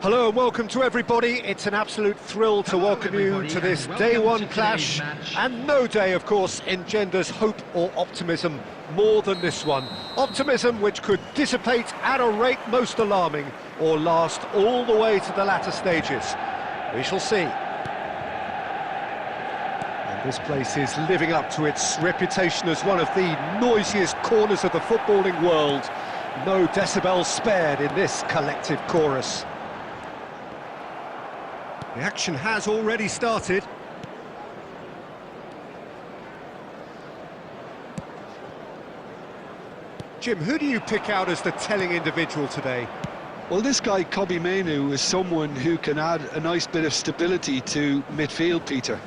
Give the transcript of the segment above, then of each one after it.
Hello and welcome to everybody. It's an absolute thrill to welcome you to this day one clash, and no day, of course, engenders hope or optimism more than this one. Optimism which could dissipate at a rate most alarming or last all the way to the latter stages. We shall see. And this place is living up to its reputation as one of the noisiest corners of the footballing world. No decibels spared in this collective chorus. The action has already started. Jim, who do you pick out as the telling individual today? Well, this guy, Kobbie Mainoo, is someone who can add a nice bit of stability to midfield, Peter.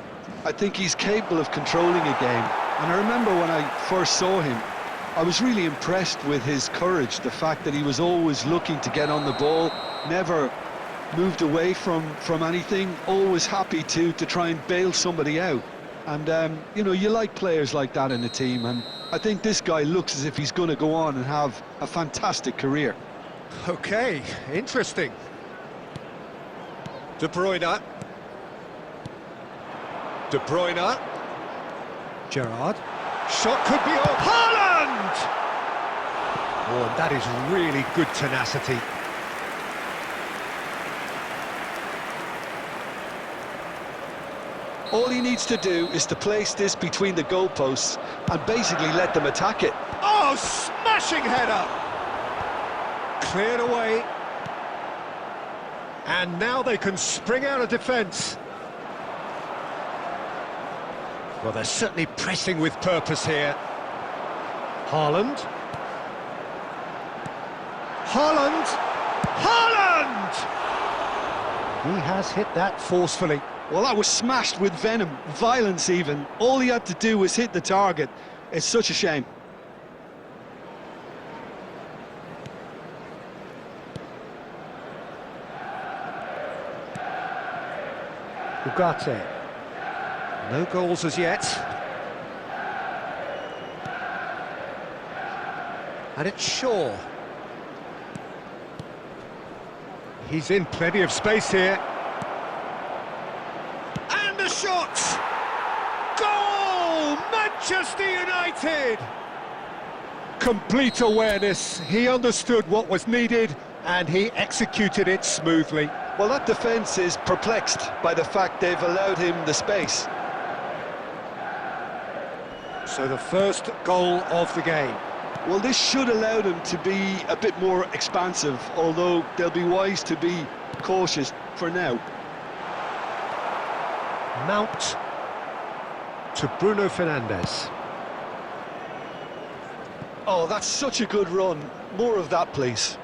I think he's capable of controlling a game. And I remember when I first saw him, I was really impressed with his courage, the fact that he was always looking to get on the ball, never moved away from anything, always happy to try and bail somebody out. And, you know, you like players like that in a team, and I think this guy looks as if he's going to go on and have a fantastic career. Okay, interesting. De Bruyne. De Bruyne. Gerrard. Shot could be on. Haaland! Oh, and that is really good tenacity. All he needs to do is to place this between the goalposts and basically let them attack it. Oh, smashing header! Cleared away. And now they can spring out of defence. Well, they're certainly pressing with purpose here. Haaland. Haaland! Haaland! He has hit that forcefully. Well, that was smashed with venom, violence even. All he had to do was hit the target. It's such a shame. Ugarte. No goals as yet. And it's Shaw. He's in plenty of space here. And the shot! Goal! Manchester United! Complete awareness. He understood what was needed and he executed it smoothly. Well, that defence is perplexed by the fact they've allowed him the space. So the first goal of the game. Well, this should allow them to be a bit more expansive, although they'll be wise to be cautious for now. Mount to Bruno Fernandes. Oh, that's such a good run. More of that, please.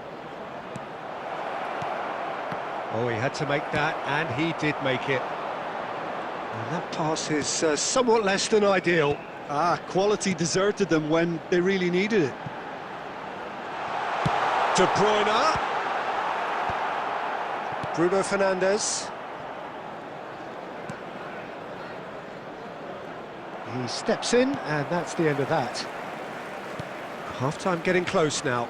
Oh, he had to make that, and he did make it. And that pass is somewhat less than ideal. Quality deserted them when they really needed it. De Bruyne. Bruno Fernandes. He steps in, and that's the end of that. Half-time getting close now.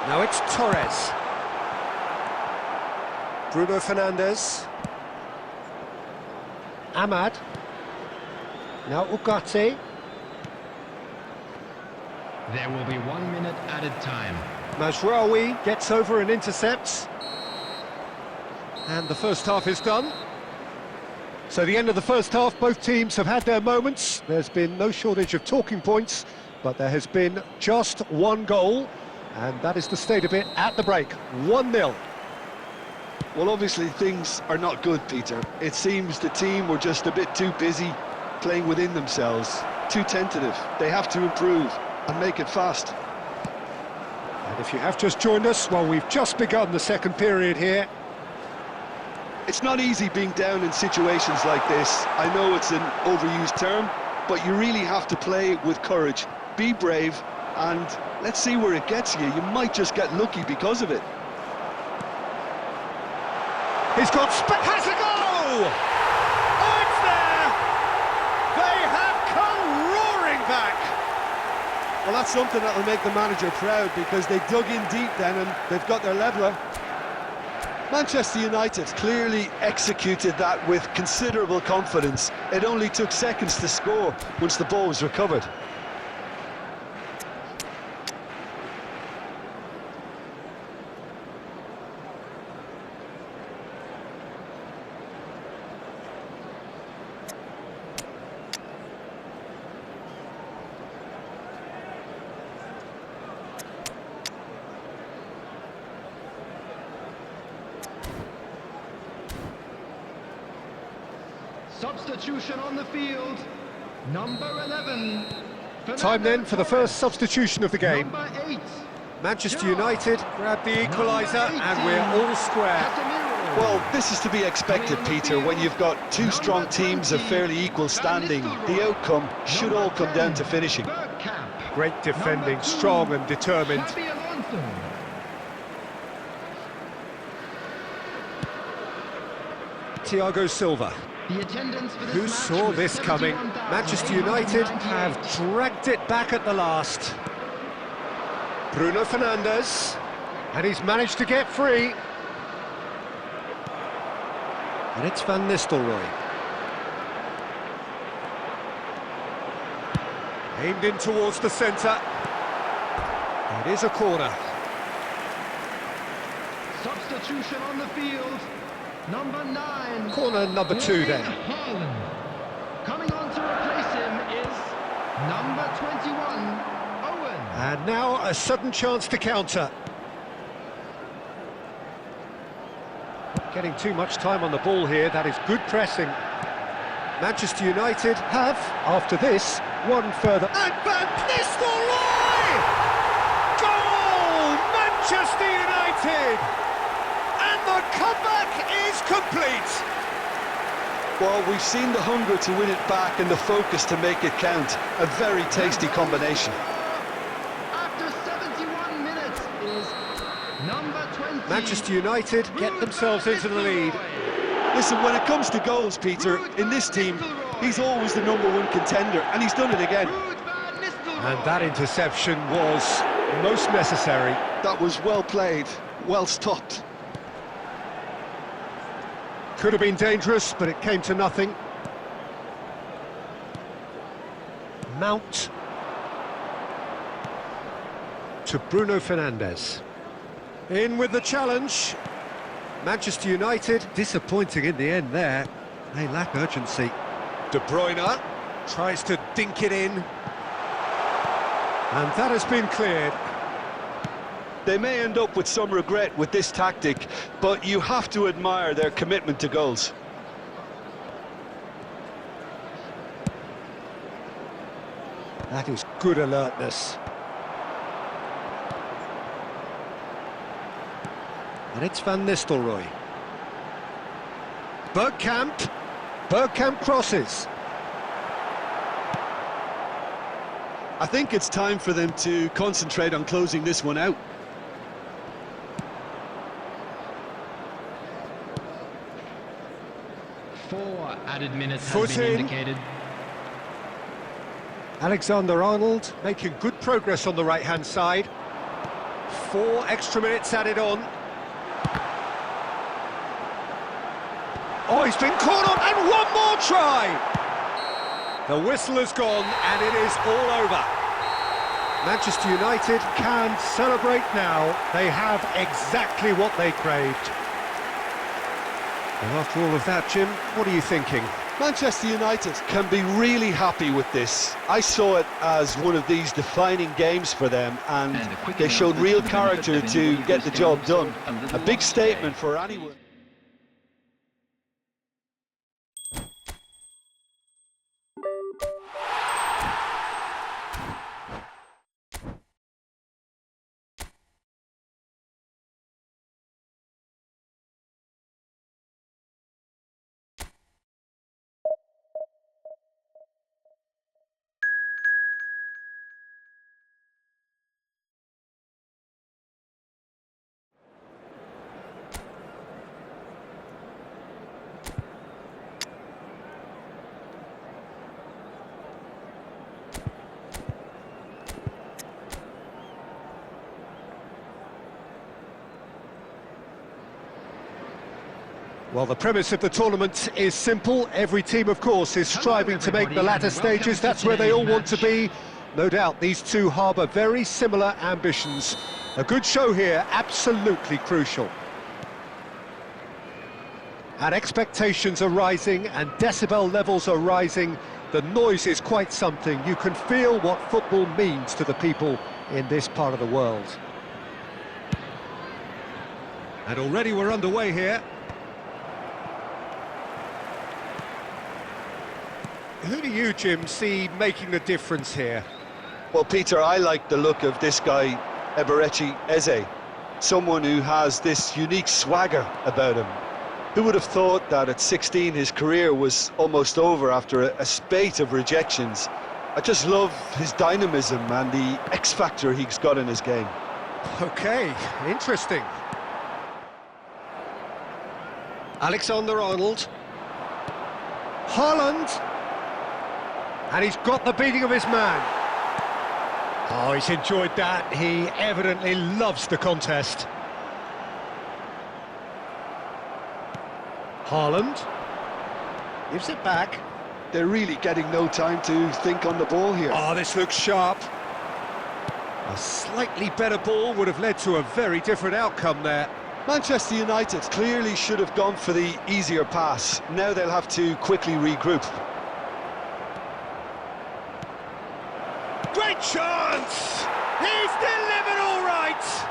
Now it's Torres. Bruno Fernandes. Ahmad. Now Ugarte. There will be 1 minute added time. Mazraoui gets over and intercepts. And the first half is done. So the end of the first half, both teams have had their moments. There's been no shortage of talking points, but there has been just one goal, and that is the state of it at the break. 1-0. Well, obviously things are not good, Peter. It seems the team were just a bit too busy playing within themselves, too tentative. They have to improve and make it fast. And if you have just joined us, well, we've just begun the second period here. It's not easy being down in situations like this. I know it's an overused term, but you really have to play with courage. Be brave, and let's see where it gets you. You might just get lucky because of it. He's got has a goal! Oh, it's there! They have come roaring back! Well, that's something that will make the manager proud, because they dug in deep then and they've got their leveller. Manchester United clearly executed that with considerable confidence. It only took seconds to score once the ball was recovered. Substitution on the field, number 11, Time then for the first substitution of the game. Number 8. Manchester United grab the equaliser and we're all square. Well, this is to be expected, Peter, when you've got two strong teams of fairly equal standing. The outcome should all come down to finishing. Great defending, strong and determined. Thiago Silva. Who saw this coming? Manchester United have dragged it back at the last. Bruno Fernandes, and he's managed to get free. And it's Van Nistelrooy. Aimed in towards the centre. It is a corner. Substitution on the field. Number 9. Corner number 2 then. Coming on to replace him is number 21, Owen. And now a sudden chance to counter. Not getting too much time on the ball here, that is good pressing. Manchester United have, after this, one further. And Van Nistelrooy! Goal! Manchester United! And the comeback is complete! Well, we've seen the hunger to win it back and the focus to make it count. A very tasty combination. After 71 minutes is number 20. Manchester United get themselves into the lead. Listen, when it comes to goals, Peter, in this team, he's always the #1 contender, and he's done it again. And that interception was most necessary. That was well played, well stopped. Could have been dangerous, but it came to nothing. Mount to Bruno Fernandes. In with the challenge. Manchester United disappointing in the end there. They lack urgency. De Bruyne tries to dink it in. And that has been cleared. They may end up with some regret with this tactic, but you have to admire their commitment to goals. That is good alertness. And it's Van Nistelrooy. Bergkamp crosses. I think it's time for them to concentrate on closing this one out. Four added minutes Foot has been in. indicated. Alexander-Arnold making good progress on the right-hand side. 4 extra minutes added on. Oh, he's been caught on, and one more try! The whistle has gone, and it is all over. Manchester United can celebrate now. They have exactly what they craved. And after all of that, Jim, what are you thinking? Manchester United can be really happy with this. I saw it as one of these defining games for them, and they showed real character to get the job done. A big statement for anyone. Well, the premise of the tournament is simple. Every team, of course, is striving to make the latter stages. That's where they all want to be. No doubt these two harbour very similar ambitions. A good show here, absolutely crucial. And expectations are rising and decibel levels are rising. The noise is quite something. You can feel what football means to the people in this part of the world. And already we're underway here. Who do you, Jim, see making the difference here? Well, Peter, I like the look of this guy, Eberechi Eze, someone who has this unique swagger about him. Who would have thought that at 16 his career was almost over after a spate of rejections? I just love his dynamism and the X-factor he's got in his game. Okay, interesting. Alexander-Arnold. Haaland. And he's got the beating of his man. Oh, he's enjoyed that. He evidently loves the contest. Haaland. Gives it back. They're really getting no time to think on the ball here. Oh, this looks sharp. A slightly better ball would have led to a very different outcome there. Manchester United clearly should have gone for the easier pass. Now they'll have to quickly regroup. Great chance! He's delivered all right!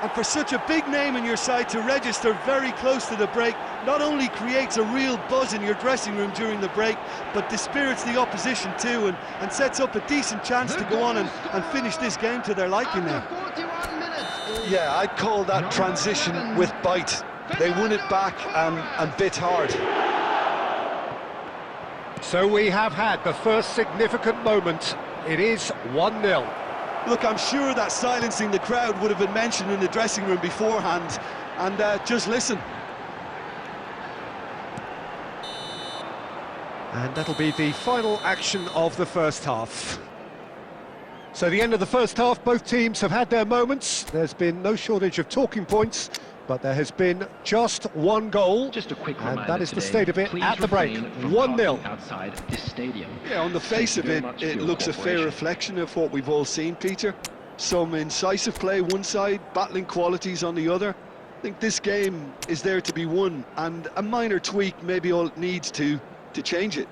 And for such a big name in your side to register very close to the break not only creates a real buzz in your dressing room during the break, but dispirits the opposition too and sets up a decent chance to go on and finish this game to their liking now. Yeah, I'd call that transition with bite. They won it back and bit hard. So we have had the first significant moment. It is 1-0. Look, I'm sure that silencing the crowd would have been mentioned in the dressing room beforehand. And just listen. And that'll be the final action of the first half. So the end of the first half, both teams have had their moments. There's been no shortage of talking points, but there has been just one goal. Just a quick and reminder that is the today, state of it please at the break. refrain from 1-0. talking outside this stadium. Yeah, on the face of Thank you it, very much for it your looks a fair cooperation. reflection of what we've all seen, Peter. Some incisive play one side, battling qualities on the other. I think this game is there to be won, and a minor tweak maybe all it needs to change it.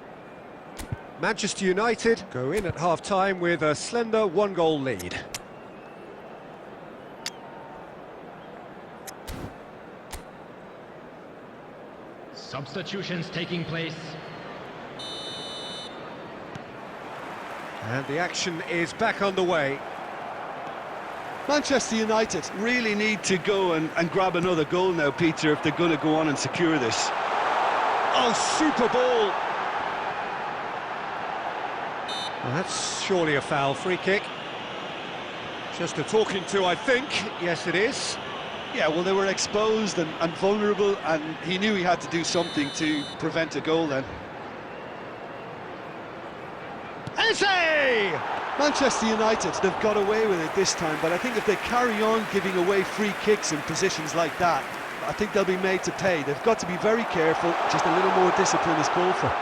Manchester United go in at half-time with a slender one-goal lead. Substitutions taking place. And the action is back underway. Manchester United really need to go and grab another goal now, Peter, if they're going to go on and secure this. Oh, super ball! Well, that's surely a foul. Free kick. Just a talking to, I think. Yes, it is. Yeah, well, they were exposed and vulnerable, and he knew he had to do something to prevent a goal then. Eze! Manchester United, they've got away with it this time, but I think if they carry on giving away free kicks in positions like that, I think they'll be made to pay. They've got to be very careful. Just a little more discipline is called for.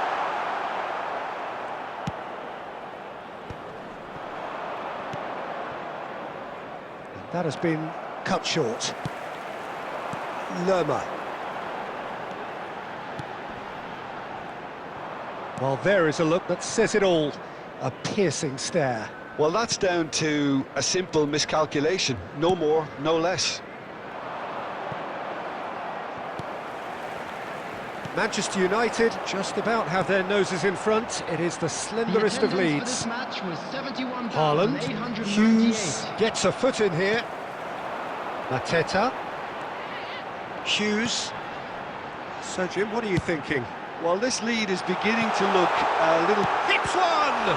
That has been cut short. Lerma. Well, there is a look that says it all. A piercing stare. Well, that's down to a simple miscalculation. No more, no less. Manchester United just about have their noses in front. It is the slenderest of leads. Haaland, Hughes gets a foot in here. Mateta. Hughes. So, Jim, what are you thinking? Well, this lead is beginning to look a little... Hits one!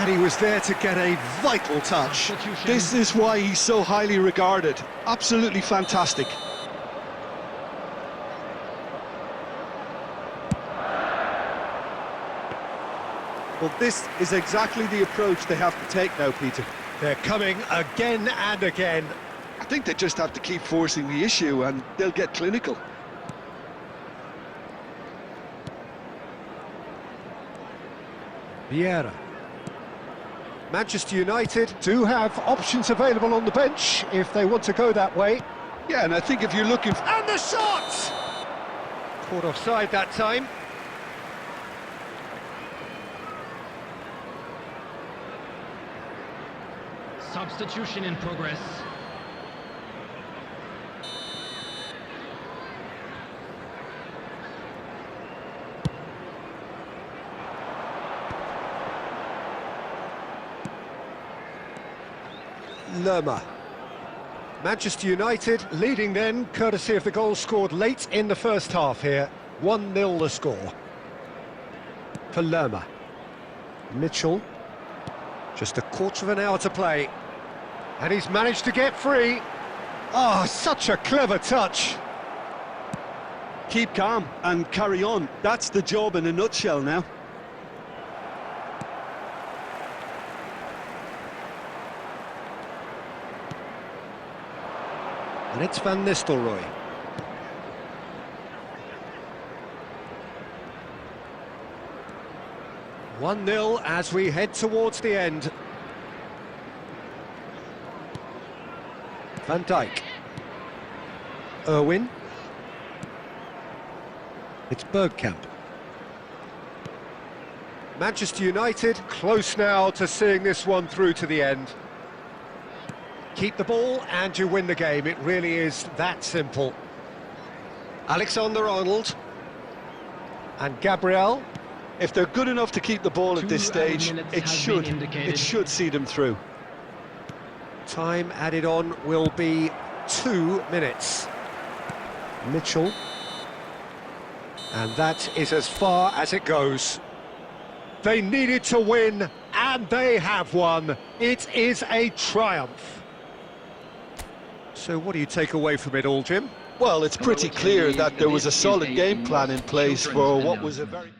And he was there to get a vital touch. This is why he's so highly regarded. Absolutely fantastic. Well, this is exactly the approach they have to take now, Peter. They're coming again and again. I think they just have to keep forcing the issue and they'll get clinical. Vieira. Manchester United do have options available on the bench if they want to go that way. Yeah, and I think if you're looking... And the shot! Caught offside that time. Substitution in progress. Lerma. Manchester United leading then, courtesy of the goal scored late in the first half here. 1-0 the score. For Lerma. Mitchell. Just a quarter of an hour to play. And he's managed to get free. Oh, such a clever touch. Keep calm and carry on. That's the job in a nutshell now. And it's Van Nistelrooy. One 0 as we head towards the end. Van Dijk. Irwin. It's Bergkamp. Manchester United close now to seeing this one through to the end. Keep the ball and you win the game. It really is that simple. Alexander-Arnold. And Gabriel. If they're good enough to keep the ball at this stage, it should see them through. Time added on will be 2 minutes. Mitchell. And that is as far as it goes. They needed to win, and they have won. It is a triumph. So what do you take away from it all, Jim? Well, it's pretty clear that there was a solid game plan in place for what was a very...